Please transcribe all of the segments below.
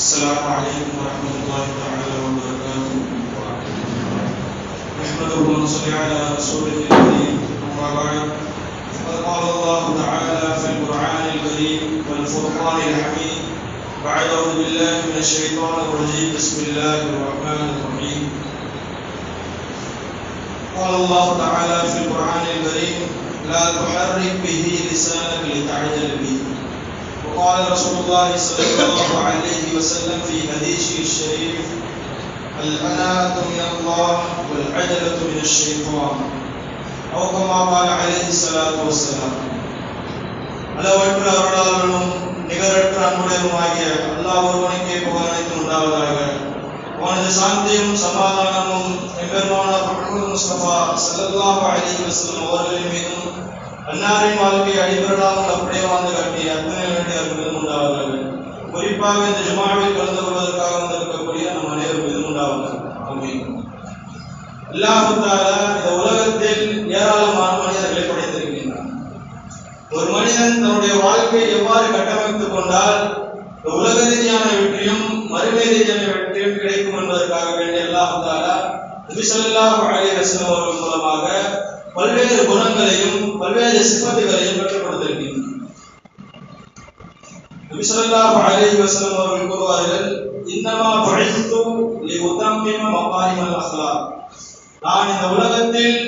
السلام عليكم ورحمة الله تعالى وبركاته. نحمده ونصلي على رسوله الكريم. أما بعد، فقد قال الله تعالى في القرآن الكريم والفرقان الحميد بعد أعوذ بالله من الشيطان الرجيم. بسم الله الرحمن الرحيم. قال الله تعالى في القرآن الكريم: لا تحرك به لسانك لتعجل به. وقال رسول الله صلى الله عليه وسلم في حديثه الشريف: الأناة من الله والعجلة من الشيطان. أو كما قال عليه الصلاة والسلام. அளவற்ற அருளாளனும் நிகரற்ற அன்புடையவனுமாகிய அல்லாஹ் ஒருவனுக்கே புகழ் அனைத்தும் உண்டாவதாக. அவனது சாந்தியும் சமாதானமும் எம்பெருமானார் முஹம்மது முஸ்தபா ஸல்லல்லாஹு அலைஹி வஸல்லம் அவர்களின் மீதும் அன்னாரின் வாழ்க்கை அடிபரடாமல் அப்படியே வாழ்ந்து காட்டிய அத்தனை வேண்டியவர்களும் உண்டாவதாக. குறிப்பாக இந்த ஜுமாவில் கலந்து கொள்வதற்காக வந்திருக்கக்கூடிய நம் அனைவரும் மீதும் உண்டாவதாக. ஆமீன். அல்லாஹ் தஆலா இந்த உலகத்தில் ஏராளமான மனிதர்களை படைத்திருக்கின்றான். ஒரு மனிதன் தன்னுடைய வாழ்க்கையை எவ்வாறு கட்டமைத்துக் கொண்டால் உலக ரீதியான வெற்றியும் மறுமை ரீதியான வெற்றியும் கிடைக்கும் என்பதற்காக வேண்டிய அல்லாஹ் தஆலா நபி ஸல்லல்லாஹு அலைஹி வஸல்லம் அவர்கள் மூலமாக பல்வேறு குணங்களையும் பல்வேறு சிஃபத்துகளையும் கற்றுக் கொடுத்திருக்கின்றார். நபி ஸல்லல்லாஹு அலைஹி வஸல்லம் அவர்கள் கூறுவார்கள்: இன்னமா புஇத்து லியுதம்மிம மகாரிமல் அக்லாக். நான் இந்த உலகத்தில்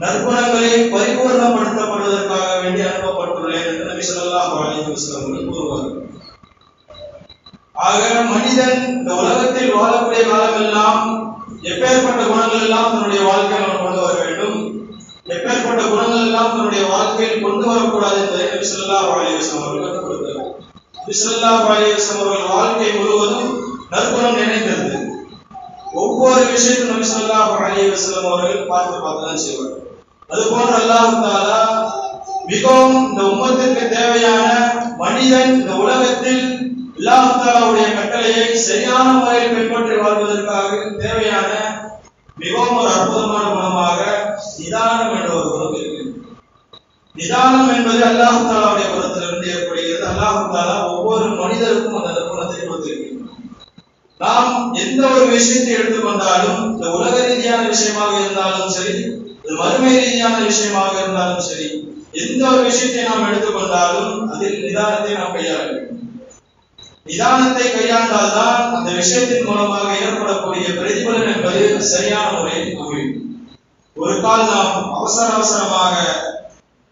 நற்குணங்களை பரிபூர்ணப்படுத்தப்படுவதற்காக வேண்டி அனுப்பப்பட்டுள்ளேன் என்று நபி ஸல்லல்லாஹு அலைஹி வஸல்லம் அவர்கள் கூறுவார்கள். ஆக மனிதன் இந்த உலகத்தில் வாழக்கூடிய காலமெல்லாம் எப்பேற்பட்ட குணங்கள் எல்லாம் தன்னுடைய வாழ்க்கையில் கொண்டு வர வேண்டும், எப்பேற்பட்ட குணங்கள் எல்லாம் தன்னுடைய வாழ்க்கையில் கொண்டு வரக்கூடாது என்பதை நபி ஸல்லல்லாஹு அலைஹி வஸல்லம் அவர்கள் கற்றுக் கொடுத்தார்கள். நபி ஸல்லல்லாஹு அலைஹி வஸல்லம் அவர்கள் வாழ்க்கை முழுவதும் நற்குணம் நிறைந்தது. ஒவ்வொரு விஷயத்தையும் நபி ஸல்லல்லாஹு அலைஹி வஸல்லம் அவர்கள் பார்த்து தான் செய்வார். அதுபோன்று அல்லாஹ் தஆலா மிகவும் இந்த உம்மத்திற்கு தேவையான மனிதன் இந்த உலகத்தில் அல்லாஹ் தஆலாவுடைய கட்டளையை சரியான முறையில் பின்பற்றி வாழ்வதற்காக தேவையான மிகவும் ஒரு அற்புதமான குணமாக நிதானம் என்ற ஒரு குணம் இருக்கிறது. நிதானம் என்பது அல்லாஹ் தஆலாவுடைய புறத்திலிருந்து ஏற்படுகிறது. அல்லாஹ் தஆலா ஒவ்வொரு மனிதருக்கும் அந்த குணத்தை கொடுத்திருக்கிறார். நாம் எந்த ஒரு விஷயத்தை எடுத்துக்கொண்டாலும், இந்த உலக ரீதியான விஷயமாக இருந்தாலும் சரி, மறுமை ரீதியான விஷயமாக இருந்தாலும் சரி, எந்த ஒரு விஷயத்தை நாம் எடுத்துக்கொண்டாலும் அதில் நிதானத்தை நாம் கையாள வேண்டும். நிதானத்தை கையாண்டால்தான் அந்த விஷயத்தின் மூலமாக ஏற்படக்கூடிய பிரதிபலன் என்பது சரியான முறையில் அமையும். ஒரு கால் நாம் அவசரமாக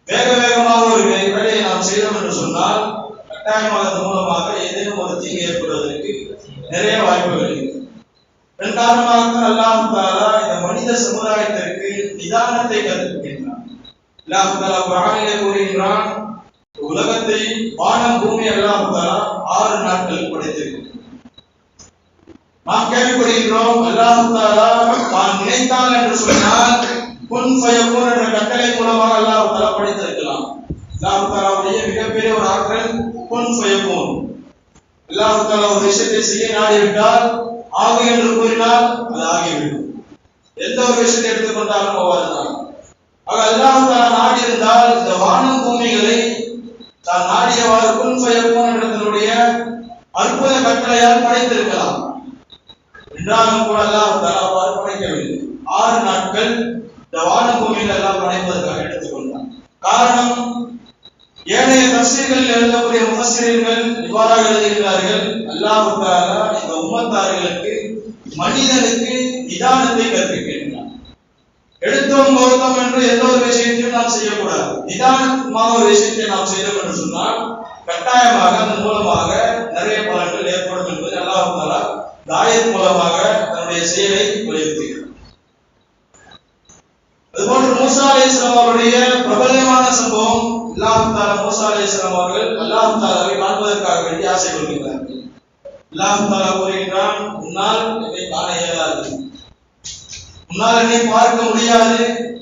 வேக வேகமாக ஒரு வேலையை நாம் செய்தோம் என்று சொன்னால் கட்டாயமாக அதன் மூலமாக ஏதேனும் ஒரு தீங்கு ஏற்படுவதற்கு நிறைய வாய்ப்புகள் இருக்கு. இதன் காரணமாக அல்லாஹ் தஆலா இந்த மனித சமுதாயத்திற்கு நிதானத்தை கற்பிக்கின்றான். அல்லாஹ் தஆலா குர்ஆனிலே கூறுகின்றான்: உலகத்தை வானம் பூமி அல்லாஹ் தஆலா 6 நாட்கள் படைத்திருக்கிறார். நாம் கேள்விப்படுகின்றோம், அல்லாஹ் தஆலா தான் நினைத்தால் என்று சொன்னால் குன் ஃபயகுன் என்ற கட்டளை மூலமாக அல்லாஹ் தஆலா படைத்திருக்கலாம். அல்லாஹ் தஆலாவுடைய மிகப்பெரிய ஒரு ஆற்றல் குன் ஃபயகுன். அல்லாஹ் தஆலா ஒரு விஷயத்தை செய்ய நாடிவிட்டால் ஆகு என்று கூறினால் அது ஆகிவிடும். எந்த ஒரு விஷயத்தை எடுத்துக்கொண்டாலும் அவ்வாறுதான். ஆக அல்லாஹ் தஆலா நாடி இருந்தால் இந்த வானம் பூமிகளை தான் நாடியவாறு குன் ஃபயகுன் என்ற தன்னுடைய அற்புத கட்டளையால் படைத்திருக்கலாம். என்றாலும் கூட அல்லாஹ் தஆலா அவ்வாறு படைக்கவில்லை. 6 நாட்கள் இந்த வானம் பூமியில் எல்லாம் படைப்பதற்காக எடுத்துக்கொண்டார். காரணம், ஏனைய தஃசீர்களில் எழுதக்கூடிய முஃபஸ்ஸிரீன்கள் இவ்வாறாக எழுதுகிறார்கள்: அல்லாஹ் தஆலா இந்த உம்மத்தார்களுக்கு மனிதனுக்கு நிதானத்தை கற்பிக்கின்றார். எடுத்தோம் கௌரவம் என்று எந்த ஒரு விஷயத்தையும் நாம் செய்யக்கூடாது. நிதானமாக ஒரு விஷயத்தை நாம் செய்தோம் என்று சொன்னால் கட்டாயமாக அதன் மூலமாக நிறைய பலன்கள் ஏற்படும் என்பது அல்லாஹ் தஆலா ஆயத் மூலமாக தன்னுடைய செயலை வலியுறுத்துகிறார். அதுபோன்று மூசா அலைஹிஸ்ஸலாம் அவருடைய பிரபலமான சம்பவம், அல்லாஹ் தஆலா மூசா அலைஹிஸ்ஸலாம் அவர்கள் அல்லாஹ் தஆலாவை காண்பதற்காக வேண்டி ஆசை கொள்கிறார்கள். அல்லாஹ் தஆலா கூறுகின்றான்: உன்னால் என்னை காண இயலாது, உன்னால் என்னை பார்க்க முடியாது,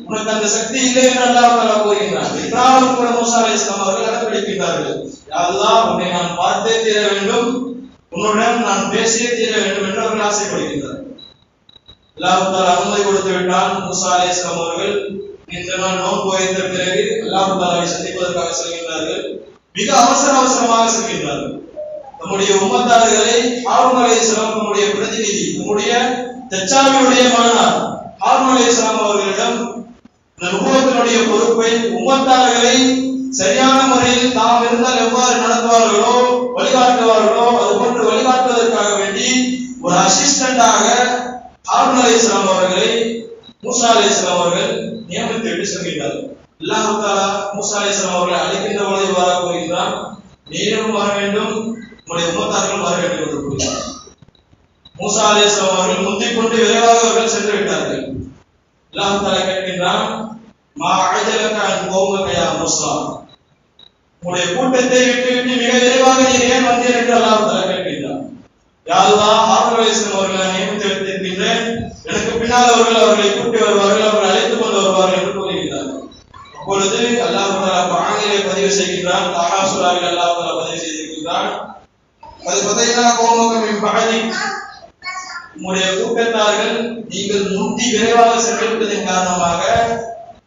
உனக்கு அந்த சக்தி இல்லை என்று அல்லாஹ் தஆலா கூறுகின்றான். என்றாலும் கூட மூசா அலைஹிஸ்ஸலாம் அவர்கள் அடம்பிடிக்கின்றார்கள்: யா அல்லாஹ், உன்னை நான் பார்த்தே தீர வேண்டும், உன்னுடன் நான் பேசியே தீர வேண்டும் என்று அவர்கள் ஆசைப்படுகின்றார்கள். அல்லாஹ் தஆலா அனுமதி கொடுத்து விட்டான். மூசா அலைஹிஸ்ஸலாம் அவர்கள் இந்த நாள் நோன்பு வைத்த பிறகு அல்லாஹ் தஆலாவை சந்திப்பதற்காக செல்கின்றார்கள். மிக அவசரமாக செல்கின்றார்கள். நம்முடைய உம்மத்தார்களை ஹாரூன் அலைஹிஸ்ஸலாம் நம்முடைய பிரதிநிதி, நம்முடைய தச்சாவியுடைய மகனார் ஹாரூன் அலைஹிஸ்ஸலாம் அவர்களிடம் நபுவத்தினுடைய பொறுப்பை, உம்மத்தார்களை சரியான முறையில் தாம் இருந்தால் எவ்வாறு நடத்துவார்களோ வழிகாட்டுவார்களோ அது போன்று வழிகாட்டுவதற்காக வேண்டி ஒரு அசிஸ்டண்டாக ஹாரூன் அலைஹிஸ்ஸலாம் அவர்களை மூசா அலைஹிஸ்ஸலாம் அவர்கள் நியமித்து விட்டு செல்கிறார்கள். அல்லாஹ் தஆலா மூசா அலைஹிஸ்ஸலாம் அவர்களை அழைக்கின்ற பொழுது இவ்வாறு கூறுகிறார், நீரும் வர வேண்டும், உங்களுடைய உம்மத்தார்களும் வர வேண்டும் என்று கூறுகிறார். மூசா அலைஹிஸ்ஸலாம் அவர்கள் முந்திக் கொண்டு விரைவாக அவர்கள் சென்று விட்டார்கள். அல்லாஹ் தஆலா கேட்கின்றான், மா அஜலக அன் கௌமக யா மூசா, உங்களுடைய கூட்டத்தை விட்டு மிக விரைவாக நீர் ஏன் வந்தீர் என்று அல்லாஹ் தஆலா கேட்கின்றான். யா அல்லாஹ், ஹாரூன் அலைஹிஸ்ஸலாம் அவர்களை நியமித்து வைத்திருக்கின்றேன், எனக்கு பின்னால் அவர்களை கூட்டி வருவார்கள், அவர்கள் அழைத்துக் கொண்டு வருவார்கள் என்று கூறுகிறார்கள். அப்பொழுது அல்லாஹ் தஆலா குர்ஆனிலே பதிவு செய்கின்றான், தாஹா சூராவில் அல்லாஹ் தஆலா பதிவு செய்திருக்கின்றான், அது பதைனா கௌமக மின் பஅதிக், உங்களுடைய கூட்டத்தார்கள் நீங்கள் முந்தி விரைவாக சென்றிருப்பதன் காரணமாக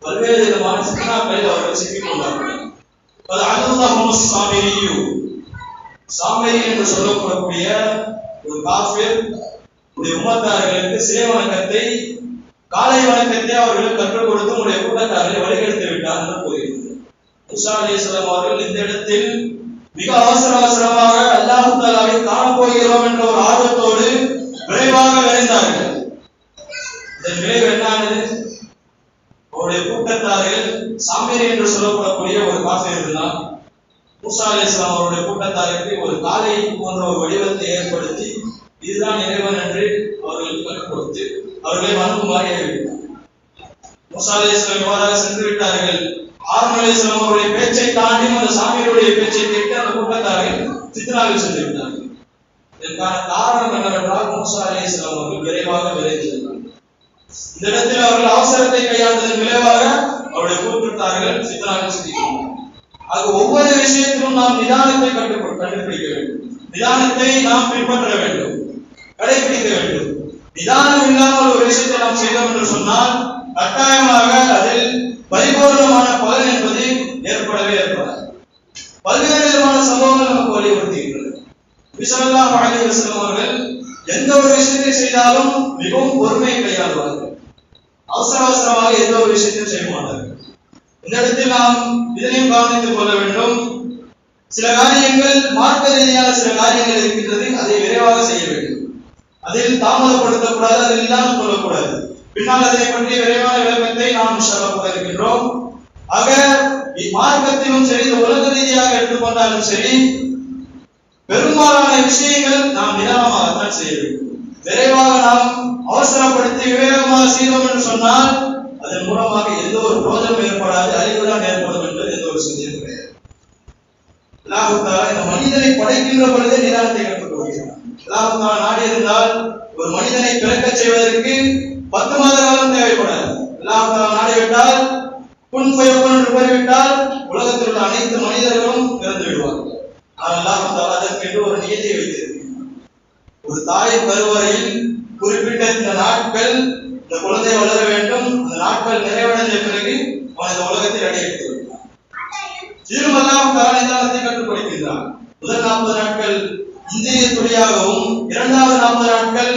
பல்வேறு விதமான சிக்கனாக்களில் அவர்கள் சிக்கிக் கொண்டார்கள். அது அல்லாஹ் சாமிரியு, சாமிரி என்று சொல்லப்படக்கூடிய ஒரு காஃபிர் உடைய உம்மத்தார்களுக்கு சிலை வணக்கத்தை, காலை வணக்கத்தை அவர்களுக்கு கற்றுக் கொடுத்து உடைய கூட்டத்தார்களை வழிகெடுத்து விட்டார் என்று கூறுகிறது. மூசா அலைஹிஸ்ஸலாம் அவர்கள் இந்த இடத்தில் மிக அவசரமாக அல்லாஹ் தஆலாவை காணப் போகிறோம் என்ற ஒரு ஆர்வத்தோடு விரைவாக விரைந்தார்கள். இதன் விளைவு என்னானது? அவருடைய கூட்டத்தார்கள் சாமிரி என்று சொல்லப்படக்கூடிய ஒரு காஃபிர் இருந்தார். மூசா அலைஹிஸ்ஸலாம் அவருடைய கூட்டத்தாருக்கு ஒரு காலை போன்ற ஒரு வடிவத்தை ஏற்படுத்தி இதுதான் இறைவன் என்று அவர்களுக்கு கற்றுக் கொடுத்து அவர்களை வணங்குமாறு ஏறிவிட்டார். மூசா அலைஹிஸ்ஸலாம் இவ்வாறாக சென்று விட்டார்கள். ஹாரூன் அலைஹிஸ்ஸலாம் அவருடைய பேச்சை தாண்டி அந்த சாமியுடைய பேச்சை கேட்டு அந்த கூட்டத்தார்கள் ஃபித்னாவில் சென்று விட்டார்கள். இதற்கான காரணம் என்னவென்றால் மூசா அலைஹிஸ்ஸலாம் அவர்கள் விரைவாக விரைந்தார்கள். இந்த இடத்தில் அவர்கள் அவசரத்தை கையாண்டதன் விளைவாக அவருடைய கூட்டத்தார்கள் ஃபித்னாவில் சிக்கிக்கொண்டார்கள். ஆக ஒவ்வொரு விஷயத்திலும் நாம் நிதானத்தை கண்டுபிடிக்க வேண்டும், நிதானத்தை நாம் பின்பற்ற வேண்டும், கடைபிடிக்க வேண்டும். நிதானம் இல்லாமல் ஒரு விஷயத்தை நாம் செய்தோம் என்று சொன்னால் கட்டாயமாக அதில் பரிபூர்ணமான பலன் என்பது ஏற்படவே ஏற்படாது. பல்வேறு விதமான சம்பவங்கள் நமக்கு வலியுறுத்துகின்றன. நபி ஸல்லல்லாஹு அலைஹி வஸல்லம் அவர்கள் எந்த ஒரு விஷயத்தை செய்தாலும் மிகவும் பொறுமையை கையாளுவார்கள். அவசரமாக எந்த ஒரு விஷயத்தையும் செய்ய மாட்டார்கள். இந்த இடத்தில் நாம் இதனையும் கவனித்துக் கொள்ள வேண்டும். சில காரியங்கள் மார்க்க ரீதியான சில காரியங்கள் இருக்கின்றது, அதை விரைவாக செய்ய வேண்டும். அதில் தாமதப்படுத்தக்கூடாது, அதில் இல்லாமல் கொள்ளக்கூடாது. பின்னால் அதனை பற்றிய விரைவான விளக்கத்தை நாம் இன்ஷாஅல்லாஹ் இருக்கின்றோம். ஆக மார்க்கத்திலும் சரி, உலக ரீதியாக எடுத்துக்கொண்டாலும் சரி, பெரும்பாலான விஷயங்கள் நாம் நிதானமாகத்தான் செய்ய வேண்டும். விரைவாக நாம் அவசரப்படுத்தி விவேகமாக செய்தோம் என்று சொன்னால் அதன் மூலமாக எந்த ஒரு பிரோஜனம் ஏற்படாது, அழிவுதான் ஏற்படும் என்பது எந்த ஒரு சந்தேகம் கிடையாது. அல்லாஹ் தஆலா இந்த மனிதனை படைக்கின்ற பொழுதே நிதானத்தை கற்றுக் கொடுக்கிறார். அல்லாஹ் தஆலா நாடி இருந்தால் ஒரு மனிதனை பிறக்க செய்வதற்கு 10 மாத காலம் தேவைப்படாது. அல்லாஹ் தஆலா நாடிவிட்டால் குன் ஃபயகுன் என்று கூறிவிட்டால் உலகத்தில் உள்ள அனைத்து மனிதர்களும் பிறந்து விடுவார்கள். அல்லாஹ் தஆலா அதற்கு ஒரு நியதியை வைத்திருக்கிறார். ஒரு தாயின் கருவறையில் குறிப்பிட்ட இந்த நாட்கள் இந்த குழந்தை வளர வேண்டும், அந்த நாட்கள் நிறைவடைந்த பிறகு அவன் இந்த உலகத்தில் அடையெடுத்து விட்டான். இதிலும் அல்லாஹ் தஆலா நிதானத்தை கற்றுக் கொடுக்கின்றான். முதல் 40 நாட்கள் இந்திரிய துளியாகவும், இரண்டாவது 40 நாட்கள்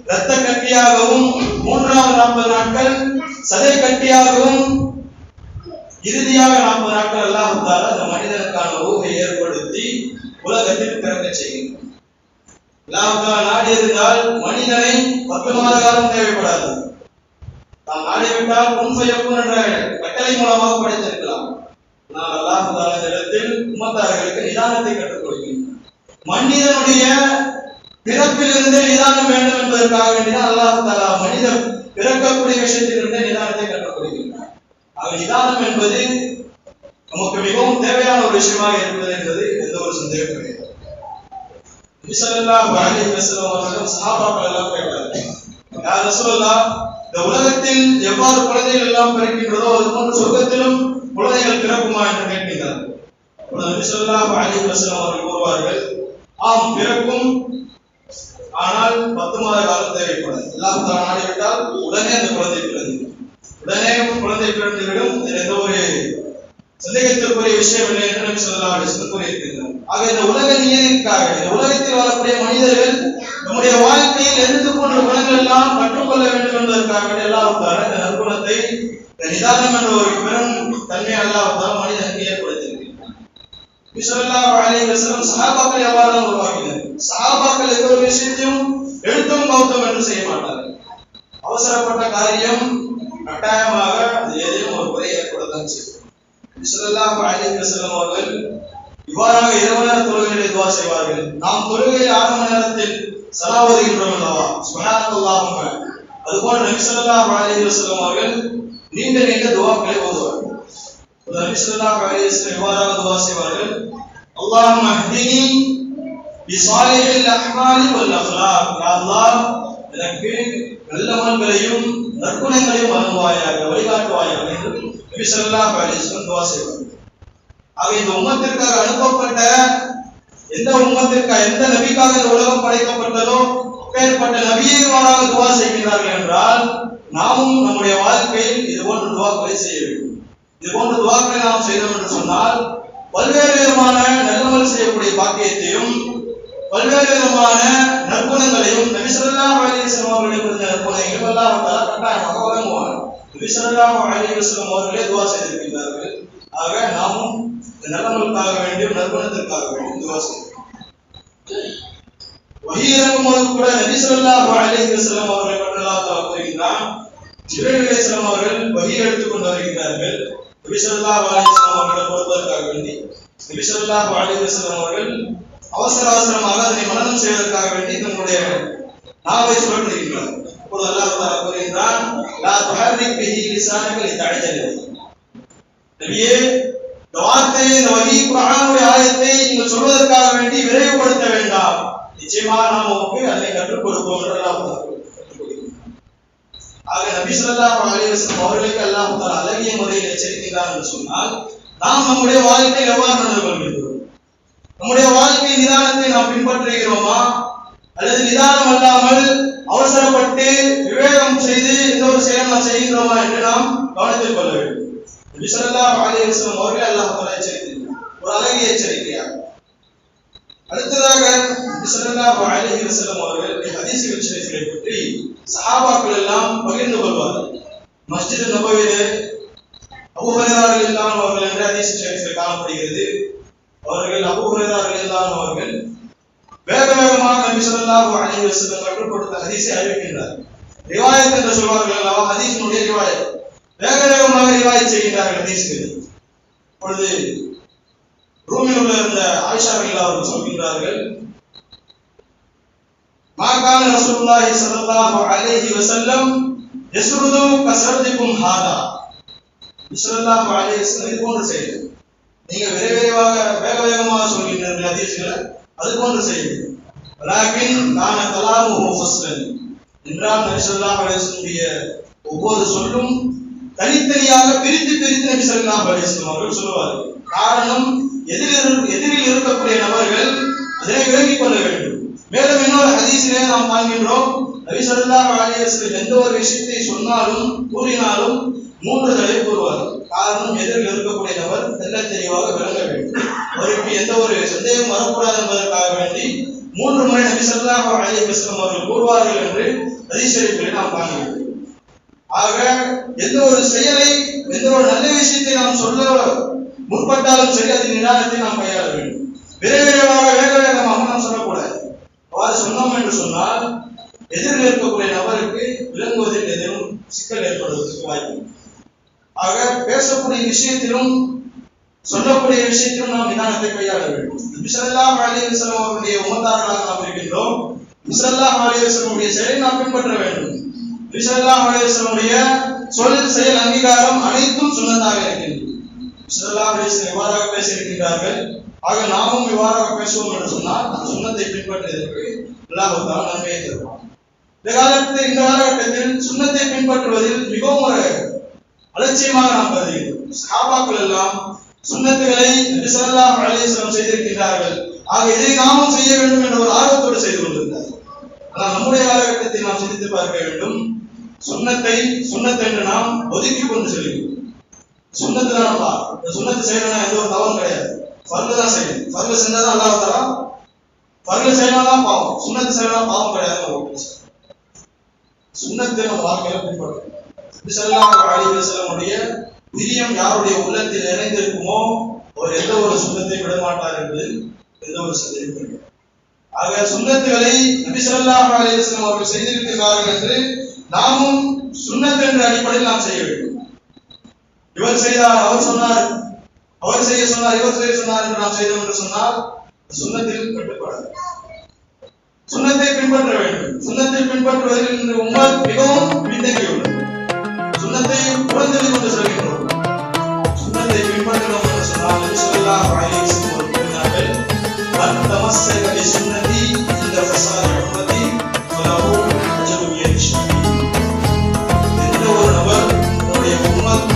இரத்த கட்டியாகவும், மூன்றாவது 40 நாட்கள் சதை கட்டியாகவும், இறுதியாக 40 நாட்கள் அல்லாஹ் தஆலா இந்த மனிதனுக்கான ரூஹை ஏற்படுத்தி உலகத்தில் பிறக்க செய்கின்றான். அல்லாஹ் தஆலா நாடி இருந்தால் மனிதனை 10 மாத காலம் தேவைப்படாது. நாம் நாடிவிட்டால் குன் ஃபயகுன் என்ற கட்டளை மூலமாக படைத்திருக்கலாம். ஆனால் அல்லாஹ் தஆலா இந்த இடத்தில் உம்மத்தார்களுக்கு நிதானத்தை கற்றுக் கொடுக்கின்றார். மனிதனுடைய பிறப்பிலிருந்தே நிதானம் வேண்டும் என்பதற்காக வேண்டிதான் அல்லாஹ் தஆலா மனிதன் பிறக்கக்கூடிய விஷயத்திலிருந்தே நிதானத்தை கற்றுக் கொடுக்கின்றார். ஆக நிதானம் என்பது நமக்கு மிகவும் தேவையான ஒரு விஷயமாக இருக்கிறது என்பது எந்த ஒரு சந்தேகம் கிடையாது. நபி ஸல்லல்லாஹு அலைஹி வஸல்லம் அவர்கள் சஹாபாக்கள் எல்லாம் கேட்டார்கள், யா ரசூலல்லாஹ், இந்த உலகத்தில் எவ்வாறு குழந்தைகள் எல்லாம் பிறக்கின்றதோ அது போன்று சொர்க்கத்திலும் குழந்தைகள் பிறக்குமா என்று கேட்கிறார்கள். நபி ஸல்லல்லாஹு அலைஹி வஸல்லம் அவர்கள் கூறுவார்கள், ஆம் பிறக்கும், ஆனால் 10 மாத காலம் தேவைப்படாது. அல்லாஹ் தஆலா நாடிவிட்டால் உடனே அந்த குழந்தை பிறந்துவிடும். உடனே குழந்தை பிறந்துவிடும். எந்த ஒரு சந்தேகத்திற்குரிய விஷயம் இல்லை என்று நபி ஸல்லல்லாஹு அலைஹி வஸல்லம் கூறியிருக்கிறார். ஆக இந்த உலக நியதிக்காக, இந்த உலகத்தில் வாழக்கூடிய மனிதர்கள் நம்முடைய வாழ்க்கையில் எதிர்த்து போன்ற குணங்கள் எல்லாம் கற்றுக்கொள்ள வேண்டும் என்பதற்காக அல்லாஹ் தஆலா இந்த நற்குணத்தை, இந்த நிதானம் என்ற ஒரு பெரும் தன்மையை அல்லாஹ் தஆலா மனிதனுக்கு ஏற்படுத்தியிருக்கிறார். நபி ஸல்லல்லாஹு அலைஹி வஸல்லம் சஹாபாக்களை எவ்வாறு உருவாக்கினார்? சஹாபாக்கள் எந்த ஒரு விஷயத்தையும் எழுத்தும் கௌத்தம் என்று செய்ய மாட்டார்கள். அவசரப்பட்ட காரியம் கட்டாயமாக அது ஏதேனும் ஒரு குறை ஏற்படத்தான் செய்யும். ஸல்லல்லாஹு அலைஹி வஸல்லம் அவர்கள் இவ்வாறாக இரவு நேர தொழுகையிலே துஆ செய்வார்கள். நாம் தொழுகையில் 6 மணி நேரத்தில் ஸலா ஓதுகின்றோம் அல்லவா, சுப்ஹானல்லாஹ். அதுபோல நபி ஸல்லல்லாஹு அலைஹி வஸல்லம் அவர்கள் நீண்ட நீண்ட துஆக்களை ஓதுவார்கள். நபி ஸல்லல்லாஹு அலைஹி வஸல்லம் இவ்வாறாக துஆ செய்வார்கள். அல்லாஹும்ம ஹ்தினி பிஸாலிஹில் அஹ்மாலி வல் அக்லாக். யா அல்லாஹ், எனக்கு நல்ல அமல்களையும் நற்குணங்களையும் வழங்குவாயாக, வழிகாட்டுவாயாக என்று நபி ஸல்லல்லாஹு அலைஹி வஸல்லம் துஆ செய்வார்கள். ஆக இந்த உம்மத்திற்காக அனுப்பப்பட்ட எந்த உம்மத்திற்காக, எந்த நபிக்காக இந்த உலகம் படைக்கப்பட்டதோ அப்பேற்பட்ட நபியை இவ்வாறாக துஆ செய்கிறார்கள் என்றால், நாமும் நம்முடைய வாழ்க்கையில் இது போன்ற துஆக்களை செய்ய வேண்டும். இது போன்ற துஆக்களை நாம் செய்தோம் என்று சொன்னால் பல்வேறு விதமான நல்லமல் செய்யக்கூடிய பாக்கியத்தையும் பல்வேறு விதமான நற்குணங்களையும் நபி ஸல்லல்லாஹு அலைஹி வஸல்லம் அவர்களுடைய நற்குணங்களையும் அல்லாஹ் தஆலா கட்டாயமாக வழங்குவார். நபி ஸல்லல்லாஹு அலைஹி வஸல்லம் அவர்களே துஆ செய்திருக்கிறார்கள். ஆக நாமும் நல்லமலுக்காக வேண்டியும் நற்குணத்திற்காக வேண்டியும் துஆ செய்வோம். வஹீ இறங்கும்போது கூட நபி ஸல்லல்லாஹு அலைஹி வஸல்லம் அவர்களை பற்றி அல்லாஹ் தஆலா கூறுகிறான். ஜிப்ரீல் அலைஹிஸ்ஸலாம் அவர்கள் வஹீ எடுத்துக் கொண்டு வருகிறார்கள். நபி ஸல்லல்லாஹு அலைஹி வஸல்லம் அவர்களை கொடுப்பதற்காக வேண்டி நபி ஸல்லல்லாஹு அலைஹி வஸல்லம் அவர்கள் அவசரமாக அதனை மனனம் செய்வதற்காக வேண்டி தன்னுடைய நாவை சுழற்றுகின்றார். அப்போது அல்லாஹ் தஆலா கூறுகிறான், லா துஹர்ரிக் பிஹி லிசானக லிதஅஜல பிஹி. நபியே, இந்த வார்த்தையை, இந்த வஹீ குர்ஆனுடைய ஆயத்தை நீங்கள் சொல்வதற்காக வேண்டி விரைவுபடுத்த வேண்டாம். நிச்சயமாக நாம் உங்களுக்கு அதை கற்றுக் கொடுப்போம் என்று அல்லாஹ் தஆலா கூறுகிறார். ஆக நபி ஸல்லல்லாஹு அலைஹி வஸல்லம் அவர்களுக்கு அல்லாஹ் தஆலா அழகிய முறையில் எச்சரிக்கிறார் என்று சொன்னால், நாம் நம்முடைய வாழ்க்கையில் எவ்வாறு நடந்து கொள்கிறோம்? நம்முடைய வாழ்க்கை நிதானத்தை நாம் பின்பற்றுகிறோமா, அல்லது நிதானம் அல்லாமல் அவசரப்பட்டு விவேகம் செய்து இந்த ஒரு செயலை நாம் செய்கின்றோமா என்று நாம் கவனத்தில் கொள்ள வேண்டும். நபி ஸல்லல்லாஹு அலைஹி வஸல்லம் அவர்கள் அல்லாஹ் தஆலா எச்சரிக்கிறார், ஒரு அழகிய எச்சரிக்கையாக. அடுத்ததாக நபி ஸல்லல்லாஹு அலைஹி வஸல்லம் அவர்கள் ஹதீஸ் ஷரீஃபை பற்றி சஹாபாக்கள் எல்லாம் பகிர்ந்து கொள்வார்கள். மஸ்ஜித் நபவியிலே அபூ ஹுரைரா ரலியல்லாஹு அன்ஹு அவர்கள் என்ற ஹதீஸ் ஷரீஃபில் காணப்படுகிறது. அவர்கள் அபூ ஹுரைரா ரலியல்லாஹு அவர்கள் வேகமாக நபி ஸல்லல்லாஹு அலைஹி வஸல்லம் கற்றுக் கொடுத்த ஹதீஸை அறிவிக்கின்றார். ரிவாயத் என்று சொல்வார்கள் அல்லவா, ஹதீஸினுடைய ரிவாயத். வேகமாக ரிவாயத் செய்கின்றார்கள் ஹதீஸ்களை. இப்பொழுது ரூமில் உள்ள இருந்த ஆயிஷா ரலியல்லாஹு அவர்கள் சொல்கின்றார்கள், மா கான ரசூலுல்லாஹி ஸல்லல்லாஹு அலைஹி வஸல்லம் யஸ்ருது கஸ்ரதிக்கும் ஹாதா. ஸல்லல்லாஹு அலைஹி வஸல்லம் இது போன்ற செய்தி, நீங்க விரைவாக வேகமாக சொல்கின்றீர்கள் ஹதீஸ்களை, அது போன்று செய்யுங்கள். வலாகின் கான கலாமுஹு ஃபஸ்லன் என்றால் நபி ஸல்லல்லாஹு அலைஹி வஸல்லம் ஒவ்வொரு சொல்லும் தனித்தனியாக பிரித்து நபி ஸல்லல்லாஹு அலைஹி வஸல்லம் அவர்கள் சொல்லுவார்கள். காரணம், எதிரில் இருக்கக்கூடிய நபர்கள் அதனை விளங்கிக் கொள்ள வேண்டும். மேலும் இன்னொரு ஹதீஸிலே நாம் காண்கின்றோம், நபி ஸல்லல்லாஹு அலைஹி வஸல்லம் எந்த ஒரு விஷயத்தை சொன்னாலும் கூறினாலும் 3 தடவை கூறுவார்கள். காரணம், எதிரில் இருக்கக்கூடிய நபர் தெல்ல தெளிவாக விளங்க வேண்டும், அவருக்கு எந்த ஒரு சந்தேகம் வரக்கூடாது என்பதற்காக வேண்டி 3 முறை நபி ஸல்லல்லாஹு அலைஹி வஸல்லம் அவர்கள் கூறுவார்கள் என்று ஹதீஸ் ஷரீஃபில் நாம் காண்கிறோம். ஆக எந்த ஒரு செயலை, எந்த ஒரு நல்ல விஷயத்தை நாம் சொல்ல முற்பட்டாலும் சரி, அதன் நிதானத்தை நாம் கையாள வேண்டும். விரைவாக வேகமாக நாம் சொல்லக்கூடாது. அவ்வாறு சொன்னோம் என்று சொன்னால் எதிரில் இருக்கக்கூடிய நபருக்கு விளங்குவதில் எதிரும் சிக்கல் ஏற்படுவதற்கு வாய்ப்பு. ஆக பேசக்கூடிய விஷயத்திலும் சொல்லக்கூடிய விஷயத்திலும் நாம் நிதானத்தை கையாள வேண்டும். நபி ஸல்லல்லாஹு அலைஹி வஸல்லம் அவருடைய உம்மத்தார்களாக நாம் இருக்கின்றோம். நபி ஸல்லல்லாஹு அலைஹி வஸல்லம் செயலை நாம் பின்பற்ற வேண்டும். நபி ஸல்லல்லாஹு அலைஹி வஸல்லம் சொல் செயல் அங்கீகாரம் அனைத்தும் சுன்னத்தாக இருக்கின்றது. நபி ஸல்லல்லாஹு அலைஹி வஸல்லம் இவ்வாறாக பேசியிருக்கிறார்கள். ஆக நாமும் இவ்வாறாக பேசுவோம் என்று சொன்னால் அந்த சுன்னத்தை பின்பற்றுவதற்கு அல்லாஹ் தஆலா நன்மையை தருவான். இந்த காலகட்டத்தில் சுன்னத்தை பின்பற்றுவதில் மிகவும் ஒரு அலட்சியமாக நாம் கருதுகிறோம். சஹாபாக்கள் எல்லாம் சுன்னத்துகளை நபி ஸல்லல்லாஹு அலைஹி வஸல்லம் செய்திருக்கிறார்கள். ஆக இதை நாமும் செய்ய வேண்டும் என்ற ஒரு ஆர்வத்தோடு செய்து கொண்டிருந்தார்கள். ஆனால் நம்முடைய காலகட்டத்தில் நாம் சிந்தித்து பார்க்க வேண்டும். சுன்னத் என்று நாம் ஒதுக்கி கொண்டு செல்கிறோம். சுன்னத்து தானப்பா, இந்த சுன்னத்து செய்யறதுனா எந்த ஒரு தவறும் கிடையாது. ஃபர்து தான் செய்யணும். ஃபர்து செஞ்சாதான் அல்லாஹ் தஆலா, ஃபர்து செய்யலாம் பாவம், சுன்னத்து செய்யலாம் பாவம் கிடையாது. சுன்னத்தை நம்ம வாழ்க்கையில பின்பற்றணும். நபி ஸல்லல்லாஹு அலைஹி வஸல்லமுடைய பிரியம் யாருடைய உள்ளத்தில் நிறைந்திருக்குமோ அவர் எந்த ஒரு சுன்னத்தை விட மாட்டார் என்பது எந்த ஒரு சந்தேகமும் இல்லை. ஆக சுன்னத்துகளை நபி ஸல்லல்லாஹு அலைஹி வஸல்லம் அவர்கள் செய்திருக்கிறார்கள் என்று நாமும் சுன்னத் என்ற அடிப்படையில் நாம் செய்ய வேண்டும். இவர் செய்தார், அவர் சொன்னார், அவர் செய்ய சொன்னார், இவர் செய்ய சொன்னார் என்று நாம் செய்தோம் என்று சொன்னால் சுன்னத்தில் கட்டுப்படாது. சுன்னத்தை பின்பற்ற வேண்டும். சுன்னத்தை பின்பற்றுவதில் இன்று உம்மத் மிகவும் பின்தங்கியுள்ளது. சுன்னத்தை புறந்தள்ளி கொண்டு செல்கின்றோம். சுன்னத்தை பின்பற்றணும் என்று சொன்னால் நபி ஸல்லல்லாஹு அலைஹி வஸல்லம் அவர்கள் கூறினார்கள், மன் தமஸ்ஸக பி சுன்னதி இந்த ஃபஸாதி உம்மதி ஃபலஹு அஜ்ரு யன்ஷி. எந்த ஒரு நபர் தன்னுடைய உம்மத்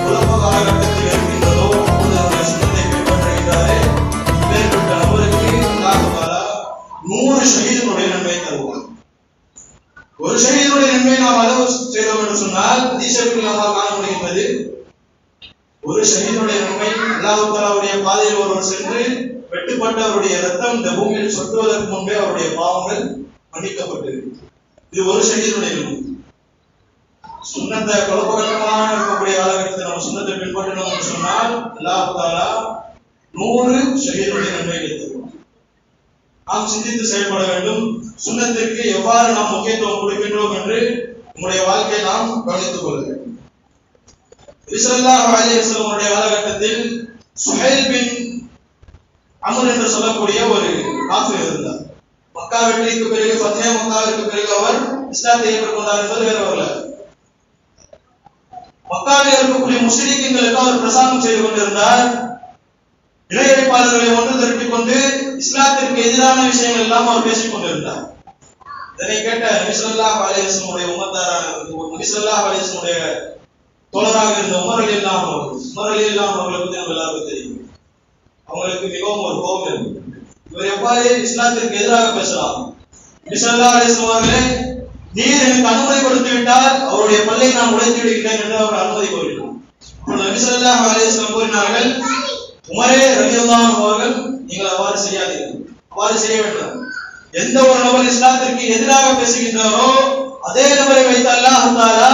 குழப்ப காலகட்டத்தில் இருக்கின்றதோ அவருடைய சுன்னத்தை பின்பற்றுகிறாரே, இப்பேற்பட்ட நபருக்கு அல்லாஹ் தஆலா 100 ஷஹீதுடைய நன்மை தருவார். ஒரு ஷஹீதுடைய நன்மை நாம் அளவு செய்தோம் என்று சொன்னால் ஹதீஸில் நாம் காண முடிகிறது. ஒரு ஷஹீதுடைய நன்மை அல்லாஹ் தஆலாவுடைய பாதையில் ஒருவர் சென்று வெட்டுப்பட்டவருடைய ரத்தம் இந்த பூமியில் சொட்டுவதற்கு முன்பே அவருடைய பாவங்கள் மன்னிக்கப்பட்டிருக்கிறது. இது ஒரு ஷஹீதுடைய நன்மை. சுன்னத்தை குழப்பகட்டமாக இருக்கக்கூடிய காலகட்டத்தில் நம்ம சுன்னத்தை பின்பற்றணும் என்று சொன்னால் அல்லாஹ் தஆலா 100 ஷஹீதுடைய நன்மைகளை தருவார். நாம் சிந்தித்து செயல்பட வேண்டும். சுன்னத்திற்கு எவ்வாறு நாம் முக்கியத்துவம் கொடுக்கின்றோம் என்று நம்முடைய வாழ்க்கையை நாம் கவனித்துக் கொள்ள வேண்டும். நபி ஸல்லல்லாஹு அலைஹி வஸல்லம் காலகட்டத்தில் சுஹைல் பின் அம்ர் என்று சொல்லக்கூடிய ஒரு காஃபிர் இருந்தார். மக்கா வெற்றிக்கு பிறகு, ஃபத்ஹே மக்காவிற்கு பிறகு அவர் இஸ்லாத்தை ஏற்றுக்கொண்டார் என்பது வேறு வரல. மக்காவில் இருக்கக்கூடிய முஸ்லிம்களுக்கு அவர் பிரசாரம் செய்து கொண்டிருந்தார். இறையழைப்பாளர்களை ஒன்று திரட்டிக் கொண்டு இஸ்லாத்திற்கு எதிரான விஷயங்கள் எல்லாம் அவர் பேசிக் கொண்டிருந்தார். இதனை கேட்ட நபி ஸல்லல்லாஹு அலைஹி வஸல்லம் உம்மத்தாரான நபி ஸல்லல்லாஹு அலைஹி வஸல்லம் தோழராக இருந்த உமர் ரலியல்லாஹு அவர்களை பற்றி நம்ம எல்லாருக்கும் தெரியும். அவங்களுக்கு மிகவும் ஒரு கோபம் இருக்கு. இவர் எவ்வாறு இஸ்லாத்திற்கு எதிராக பேசலாம்? நபி ஸல்லல்லாஹு அலைஹி வஸல்லம் அவர்களே, நீர் எனக்கு அனுமதி கொடுத்து விட்டால் அவருடைய பல்லை நான் உடைத்து விடுகிறேன் என்று அவர் அனுமதி கோரினார். அப்பொழுது நபி ஸல்லல்லாஹு அலைஹி வஸல்லம் கூறினார்கள், உமரே ரலியல்லாஹு அவர்கள், நீங்கள் அவ்வாறு செய்யாதீர்கள், அவ்வாறு செய்ய வேண்டாம். எந்த ஒரு நபர் இஸ்லாத்திற்கு எதிராக பேசுகின்றாரோ அதே நபரை வைத்து அல்லாஹ் தஆலா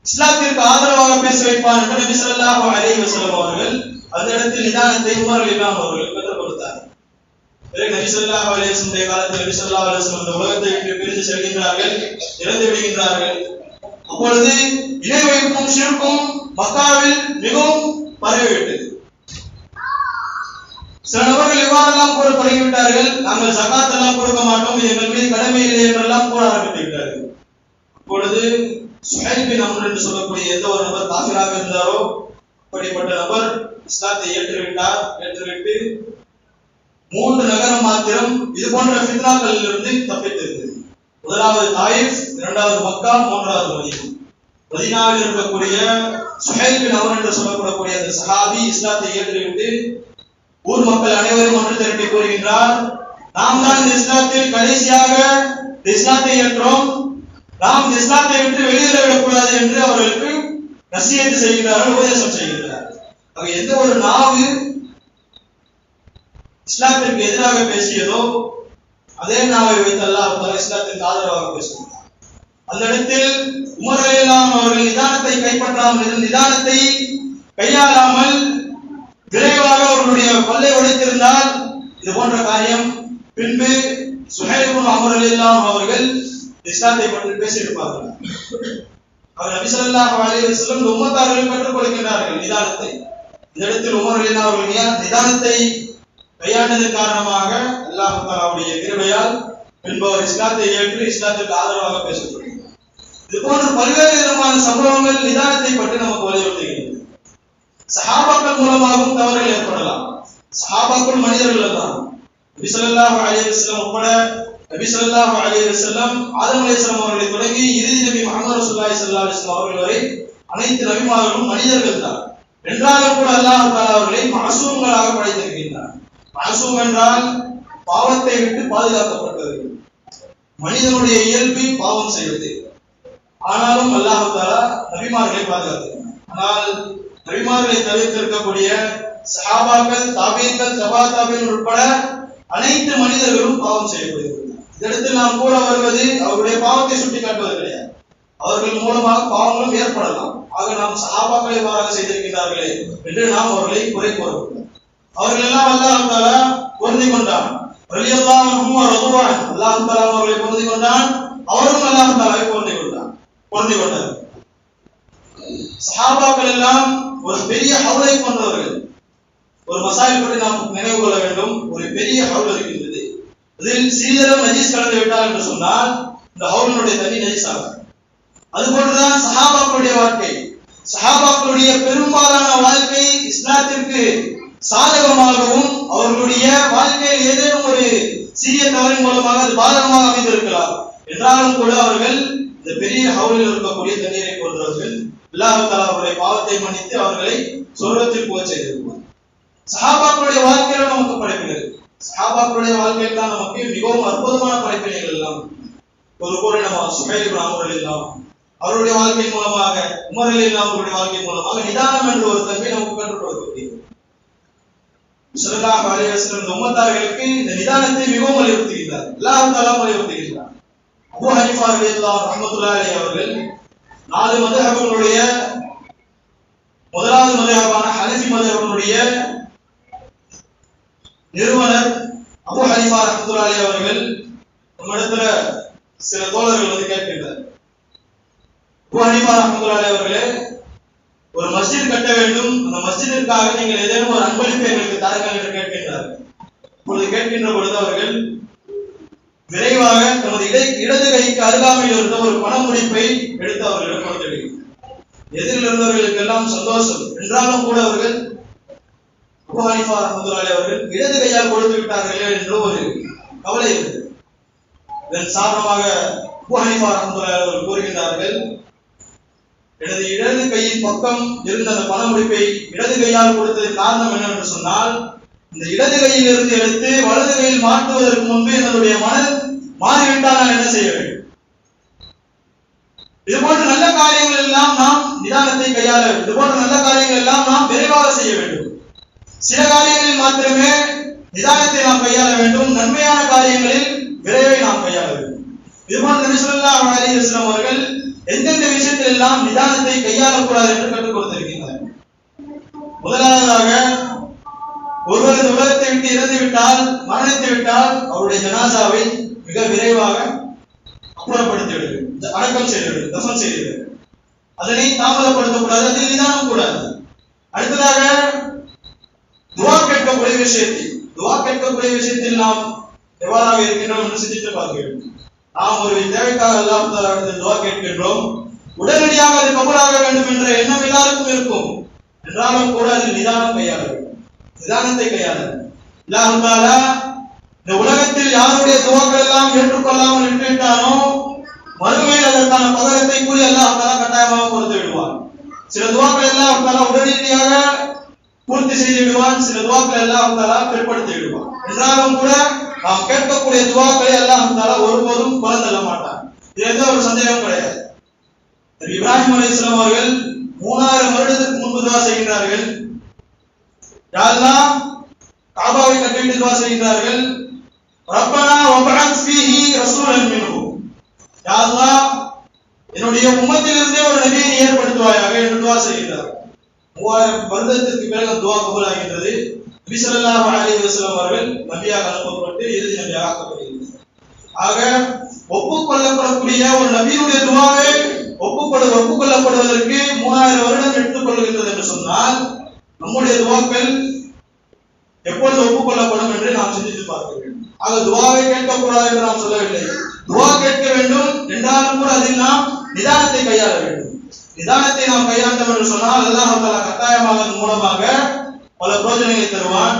இஸ்லாத்திற்கு ஆதரவாக பேச வைப்பார் என்று நபி ஸல்லல்லாஹு அலைஹி வஸல்லம் அவர்கள் அந்த இடத்தில் நிதானத்தை உமர் ரலியல்லாஹு அவர்கள் பெற்றுக் கொடுத்தார். பிறகு நபி ஸல்லல்லாஹு அலைஹி வஸல்லம் காலத்தில் நபி ஸல்லல்லாஹு அலைஹி வஸல்லம் இந்த உலகத்தை விட்டு பிரிந்து செல்கின்றார்கள், இறந்து விடுகின்றார்கள். அப்பொழுது இணை வைப்பும் ஷிர்க்கும் மக்காவில் மிகவும் பரவிவிட்டது. சில நபர்கள் இவ்வாறெல்லாம் கூற தொடங்கிவிட்டார்கள், நாங்கள் ஜகாத் எல்லாம் கொடுக்க மாட்டோம், எங்கள் மீது கடமை இல்லை என்றெல்லாம் கூற ஆரம்பித்து விட்டார்கள். அப்பொழுது சுஹைல் பின் அம்ர் என்று சொல்லக்கூடிய எந்த ஒரு நபர் காஃபிராக இருந்தாரோ அப்படிப்பட்ட நபர் இஸ்லாத்தை ஏற்றுவிட்டு 3 நகரம் மாத்திரம் இது போன்ற ஃபித்னாக்களில் இருந்து தப்பித்திருக்கிறது. முதலாவது தாயிஃப், 2வது மக்கா, 3வது மதீனா. மதீனாவில் இருக்கக்கூடிய சுஹைல் பின் அம்ர் என்று சொல்லக்கூடிய அந்த சஹாபி இஸ்லாத்தை ஏற்றுவிட்டு ஊர் மக்கள் அனைவரும் ஒன்று திரட்டி கூறுகின்றார், நாம் தான் இந்த இஸ்லாத்தில் கடைசியாக இஸ்லாத்தை ஏற்றோம், நாம் இந்த இஸ்லாத்தை விட்டு வெளியேற விடக்கூடாது என்று அவர்களுக்கு நசியத்து செய்கிறார்கள், உபதேசம் செய்கிறார்கள். ஆக எந்த ஒரு நாவு இஸ்லாத்திற்கு எதிராக பேசியதோ அதே நாவை வைத்து அல்லாஹ் தஆலா இஸ்லாத்திற்கு ஆதரவாக பேசுகிறார். அந்த இடத்தில் உமர் ரலியல்லாஹு அவர்கள் நிதானத்தை கைப்பற்றாமல், நிதானத்தை கையாளாமல் விரைவாக அவர்களுடைய பல்லை உடைத்திருந்தால் இது போன்ற காரியம் பின்பு சுஹைல் பின் அம்ர் ரலியல்லாஹு அவர்கள் இஸ்லாத்தை பற்றி பேசியிருப்பார்கள். அவர் நபி ஸல்லல்லாஹு அலைஹி வஸல்லம் உம்மத்தார்கள் கற்றுக் கொடுக்கிறார்கள் நிதானத்தை. இந்த இடத்தில் உமர் ரலியல்லாஹு அவர்கள் நிதானத்தை கையாண்டதன் காரணமாக அல்லாஹ் தஆலாவுடைய கிருபையால் பின்பு அவர் இஸ்லாத்தை ஏற்று இஸ்லாத்திற்கு ஆதரவாக பேசத் தொடங்கினார். இது போன்ற பல்வேறு விதமான சம்பவங்கள் நிதானத்தை பற்றி நமக்கு வலியுறுத்துகிறது. சஹாபாக்கள் மூலமாகவும் தவறுகள் ஏற்படலாம். சஹாபாக்கள் மனிதர்கள் தான். நபி ஸல்லல்லாஹு அலைஹி வஸல்லம் உட்பட நபி ஸல்லல்லாஹு அலைஹி வஸல்லம் ஆதம் அலைஹிஸ்ஸலாம் அவர்களை தொடங்கி இறுதி நபி முஹம்மது ரசூலுல்லாஹி ஸல்லல்லாஹு அலைஹி வஸல்லம் அவர்கள் வரை அனைத்து நபிமார்களும் மனிதர்கள் தான். என்றாலும் கூட அல்லாஹ் தஆலா அவர்களை மஅசூம்களாக படைத்திருக்கிறார். மஅசூம் என்றால் பாவத்தை விட்டு பாதுகாக்கப்பட்டவர்கள். மனிதனுடைய இயல்பு பாவம் செய்வது. ஆனாலும் அல்லாஹ் தஆலா நபிமார்களை பாதுகாக்கிறார். ஆனால் நபிமார்களை தவிர்த்திருக்கக்கூடிய சஹாபாக்கள், தாபீன்கள், தபா தாபீன் உட்பட அனைத்து மனிதர்களும் பாவம் செய்யப்படுகிறார்கள். இதற்கு நாம் கூட வருவது அவருடைய பாவத்தை சுட்டி காட்டுவது கிடையாது. அவர்கள் மூலமாக பாவங்களும் ஏற்படலாம். ஆக நாம் சஹாபாக்களை இவ்வாறாக செய்திருக்கிறார்களே என்று நாம் அவர்களை குறை கூறக்கூடாது. அவர்கள் எல்லாம் அல்லாஹ் தஆலா பொருந்தி கொண்டான். ரலியல்லாஹு அன்ஹு வ ரதுவான், அல்லாஹ் தஆலா அவர்களை பொருந்தி கொண்டான், அவரும் அல்லாஹ் தஆலாவை பொருந்தி கொண்டார். சஹாபாக்கள் எல்லாம் ஒரு பெரிய ஹவுலை கொண்டவர்கள். ஒரு மசாயில் பற்றி நாம் நினைவு கொள்ள வேண்டும். ஒரு பெரிய ஹவுல் இருக்கின்றது. அதில் சிறிதளவு நஜீஸ் கலந்து விட்டால் என்று சொன்னால் இந்த ஹவுலினுடைய தண்ணி நஜீஸ் ஆகும். அதுபோன்றுதான் சஹாபாக்களுடைய வாழ்க்கை. சஹாபாக்களுடைய பெரும்பாலான வாழ்க்கை இஸ்லாத்திற்கு சாதகமாகவும் அவர்களுடைய வாழ்க்கையில் ஏதேனும் ஒரு சிறிய தவறின் மூலமாக அது பாதகமாக அமைந்திருக்கலாம் என்றாலும் கூட அவர்கள் இந்த பெரிய ஹவுலில் இருக்கக்கூடிய தண்ணீரை கொண்டவர்கள். அல்லாஹ் தஆலா அவருடைய பாவத்தை மன்னித்து அவர்களை சொர்க்கத்தில் போக செய்திருப்பார். சஹாபாக்களுடைய வாழ்க்கையில நமக்கு படைப்பினர், சஹாபாக்களுடைய வாழ்க்கையில் தான் நமக்கு மிகவும் அற்புதமான படைப்பினைகள் எல்லாம். ஒரு கோரை நம்ம சுஹைல் இப்னு அம்ர் ரலியல்லாஹு அவருடைய வாழ்க்கை மூலமாக, உமர் ரலியல்லாஹு அவருடைய வாழ்க்கை மூலமாக நிதானம் என்ற ஒரு தன்மை நமக்கு கற்றுக் கொடுக்கப்படுகிறது. ஸல்லல்லாஹு அலைஹி வஸல்லம் உம்மத்தார்களுக்கு இந்த நிதானத்தை மிகவும் வலியுறுத்துகிறார். அல்லாஹ் தஆலா வலியுறுத்துகிறார். அபூ ஹனீஃபா ரலியல்லாஹு ரஹ்மத்துல்லாஹி அலைஹி அவர்கள் 4 மذஹபுகளுடைய முதலாவது மذஹபான ஹனஃபி மذஹபுடைய நிறுவனர் அபூ ஹனீஃபா ரஹ்மத்துல்லாஹி அலைஹி அவர்கள் நம்மிடத்துல சில தோழர்கள் வந்து கேட்கின்றனர், அபூ ஹனீஃபா ரஹ்மத்துல்லாஹி அலைஹி அவர்களே, ஒரு மஸ்ஜித் கட்ட வேண்டும், அந்த மஸ்ஜிதிற்காக நீங்கள் ஏதேனும் ஒரு அன்பளிப்பை எங்களுக்கு தாருங்கள் என்று கேட்கின்றார்கள். இப்பொழுது கேட்கின்ற பொழுது அவர்கள் விரைவாக தமது இடது கைக்கு அருகாமையில் இருந்த ஒரு பண முடிப்பை எடுத்து அவர்களிடம் கொடுத்து விடுகிறார். எதிரில் இருந்தவர்களுக்கு எல்லாம் சந்தோஷம் என்றாலும் கூட அவர்கள் அபூ ஹனீஃபா ரஹ்மத்துல்லாஹி அவர்கள் இடது கையால் கொடுத்து விட்டார்களே என்று ஒரு கவலை இருந்தது. இதன் சாதனமாக அபூ ஹனீஃபா ரஹ்மத்துல்லாஹி அவர்கள் கூறுகின்றார்கள், எனது இடது கையின் பக்கம் இருந்த அந்த பண முடிப்பை இடது கையால் கொடுத்ததற்கு காரணம் என்னவென்று சொன்னால், இந்த இடது கையில் இருந்து எடுத்து வலது கையில் மாற்றுவதற்கு முன்பு என்னுடைய மனம் மாறிவிட்டால் நான் என்ன செய்ய வேண்டும்? இது போன்ற நல்ல காரியங்கள் எல்லாம் நாம் நிதானத்தை கையாள வேண்டும். இது போன்ற நல்ல காரியங்கள் எல்லாம் நாம் விரைவாக செய்ய வேண்டும். சில காரியங்களில் மாத்திரமே நிதானத்தை நாம் கையாள வேண்டும். நன்மையான காரியங்களில் விரைவை நாம் கையாள வேண்டும். இது போன்ற நபி ஸல்லல்லாஹு அலைஹி வஸல்லம் அவர்கள் எந்தெந்த விஷயத்தில் எல்லாம் நிதானத்தை கையாளக்கூடாது என்று கற்றுக் கொடுத்திருக்கின்றனர். முதலாவதாக, ஒருவர் இந்த உலகத்தை விட்டு இறந்து விட்டால், மரணித்து விட்டால் அவருடைய ஜனாசாவை மிக விரைவாக அப்புறப்படுத்தி விட வேண்டும், அடக்கம் செய்ய வேண்டும், தஃபன் செய்ய வேண்டும். அதனை தாமதப்படுத்தக்கூடாது, அதில் நிதானம் கூடாது. அடுத்ததாக, துஆ கேட்கக்கூடிய விஷயத்தில் நாம் எவ்வாறாக இருக்கின்றோம் என்று சிந்தித்து பார்க்க வேண்டும். நாம் ஒரு தேவைக்காக அல்லாஹ் தஆலாவிடம் துஆ கேட்கின்றோம், உடனடியாக அது கபூலாக வேண்டும் என்ற எண்ணம் எல்லாருக்கும் இருக்கும். என்றாலும் கூட அதில் நிதானம் கையாள வேண்டும், நிதானத்தை கையாள வேண்டும். அல்லாஹ் தஆலா இந்த உலகத்தில் யாருடைய துஆக்கள் எல்லாம் ஏற்றுக்கொள்ளாமல் விட்டுவிட்டானோ மறுமையில் அதற்கான பகரத்தை கூறி அல்லாஹ் தஆலா கட்டாயமாக கொடுத்து விடுவான். சில துஆக்கள் அல்லாஹ் தஆலா உடனடியாக பூர்த்தி செய்து விடுவான், சில துஆக்களை அல்லாஹ் தஆலா பிற்படுத்தி விடுவான். என்றாலும் கூட நாம் கேட்கக்கூடிய துஆக்களை அல்லாஹ் தஆலா ஒருபோதும் புறந்தள்ள மாட்டான். இது எந்த ஒரு சந்தேகம் கிடையாது. இப்ராஹிம் அலைஹிஸ்ஸலாம் அவர்கள் 3000 வருடத்துக்கு முன்பு துஆ செய்கிறார்கள். யா அல்லாஹ், காபாவை கட்டிவிட்டு துஆ செய்கிறார்கள், ரப்பனா வபஅத் ஃபீஹி ரசூலன் மின்ஹு, யா அல்லாஹ், என்னுடைய உம்மத்திலிருந்தே ஒரு நபியை ஏற்படுத்துவாயாக என்று துஆ செய்கிறார்கள். 3000 வருடத்திற்கு பிறகு துஆ கபூலாகின்றது. நபி ஸல்லல்லாஹு அலைஹி வஸல்லம் அவர்கள் நபியாக அனுப்பப்பட்டு இறுதி நபியாக ஆக்கப்படுகிறார். ஆக ஒப்புக்கொள்ளப்படக்கூடிய ஒரு நபியுடைய துஆவை ஒப்புக்கொள்ளப்படுவதற்கு 3000 வருடம் எடுத்துக்கொள்கின்றது என்று சொன்னால், நம்முடைய துஆக்கள் எப்பொழுது ஒப்புக்கொள்ளப்படும் என்று நாம் சிந்தித்து பார்க்க வேண்டும். ஆக துஆவை கேட்கக்கூடாது என்று நாம் சொல்லவில்லை, துஆ கேட்க வேண்டும். என்றாலும் கூட அதில் நாம் நிதானத்தை கையாள வேண்டும். நிதானத்தை நாம் கையாண்டோம் என்று சொன்னால் அல்லாஹ் தஆலா கட்டாயமாக அதன் மூலமாக பல பிரயோஜனங்களை தருவான்.